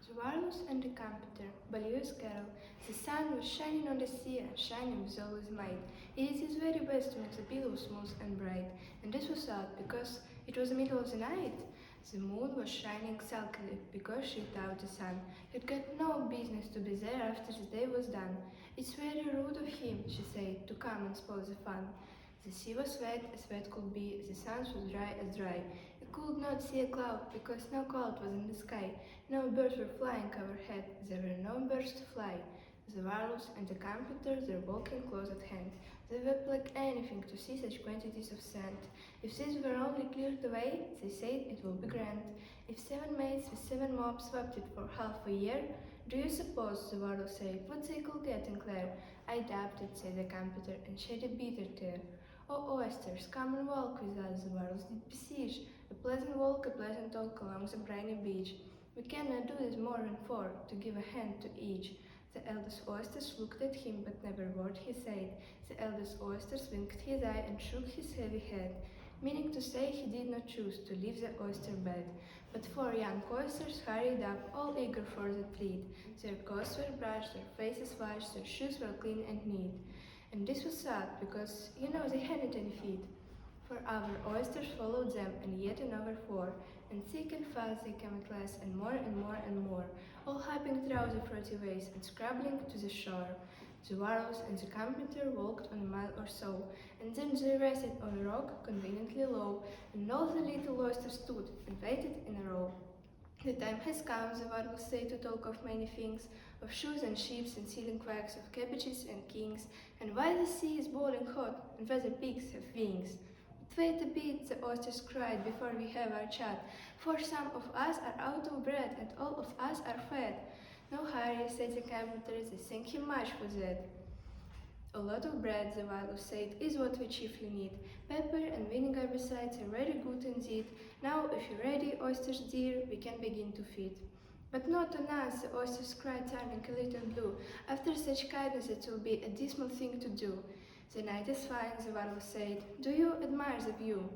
The Walrus and the Carpenter by Lewis Carroll. The sun was shining on the sea, and shining with all his might. He did his very best to make the pillow smooth and bright, and this was odd, because it was the middle of the night. The moon was shining sulkily, because she thought the sun had got no business to be there after the day was done. "It's very rude of him," she said, "to come and spoil the fun." The sea was wet as wet could be, the sun was dry as dry. You could not see a cloud, because no cloud was in the sky. No birds were flying overhead, there were no birds to fly. The Walrus and the Carpenter were walking close at hand. They wept like anything to see such quantities of sand. If this were only cleared away, they said, it will be grand. If 7 maids with 7 mops swept it for half a year, do you suppose, the Walrus said, what they could get in Clare? I doubt it, said the Carpenter, and shed a bitter tear. "Oh, oysters, come and walk with us," the Walrus did beseech. A pleasant walk, a pleasant talk along the briny beach. We cannot do this more than 4, to give a hand to each. The eldest oysters looked at him, but never a word he said. The eldest oysters winked his eye and shook his heavy head, meaning to say he did not choose to leave the oyster bed. But 4 young oysters hurried up, all eager for the treat. Their coats were brushed, their faces washed, their shoes were clean and neat. And this was sad, because, they hadn't any feet. 4 other oysters followed them, and yet another 4, and thick and fast they came at last, and more and more and more, all hopping drowsy through the waves and scrabbling to the shore. The Walrus and the Carpenter walked on a mile or so, and then they rested on a rock conveniently low, and all the little oysters stood and waited in a row. "The time has come," the Walrus said, "to talk of many things, of shoes and ships and sealing quacks, of cabbages and kings, and why the sea is boiling hot, and whether pigs have wings." "But wait a bit," the oysters cried, "before we have our chat, for some of us are out of bread, and all of us are fat." "No hurry," said the Carpenter, "they thank him much for that." "A lot of bread," the Walrus said, "is what we chiefly need. Pepper and vinegar besides are very good indeed. Now, if you're ready, oysters dear, we can begin to feed." "But not on us," the oysters cried, turning a little blue. "After such kindness it will be a dismal thing to do." "The night is fine," the Walrus said. "Do you admire the view?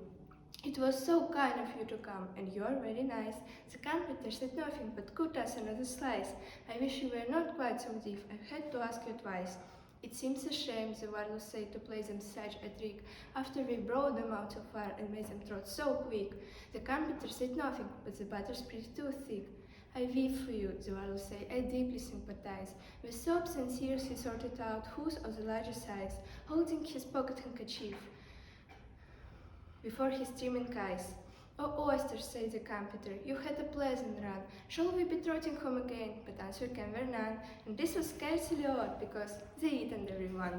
It was so kind of you to come, and you're very nice." The Carpenter said nothing, but cut us another slice. "I wish you were not quite so deaf, I've had to ask you twice." "It seems a shame," the Walrus said, "to play them such a trick, after we brought them out so far and made them trot so quick." The Carpenter said nothing, but the butter's pretty too thick. "I weep for you," the Walrus said, "I deeply sympathize." With sobs and tears he sorted out whose of the larger size, holding his pocket handkerchief before his streaming eyes. "Oh, oysters," said the Carpenter, "you had a pleasant run. Shall we be trotting home again?" But answer came there none, and this was scarcely odd, because they eat every one.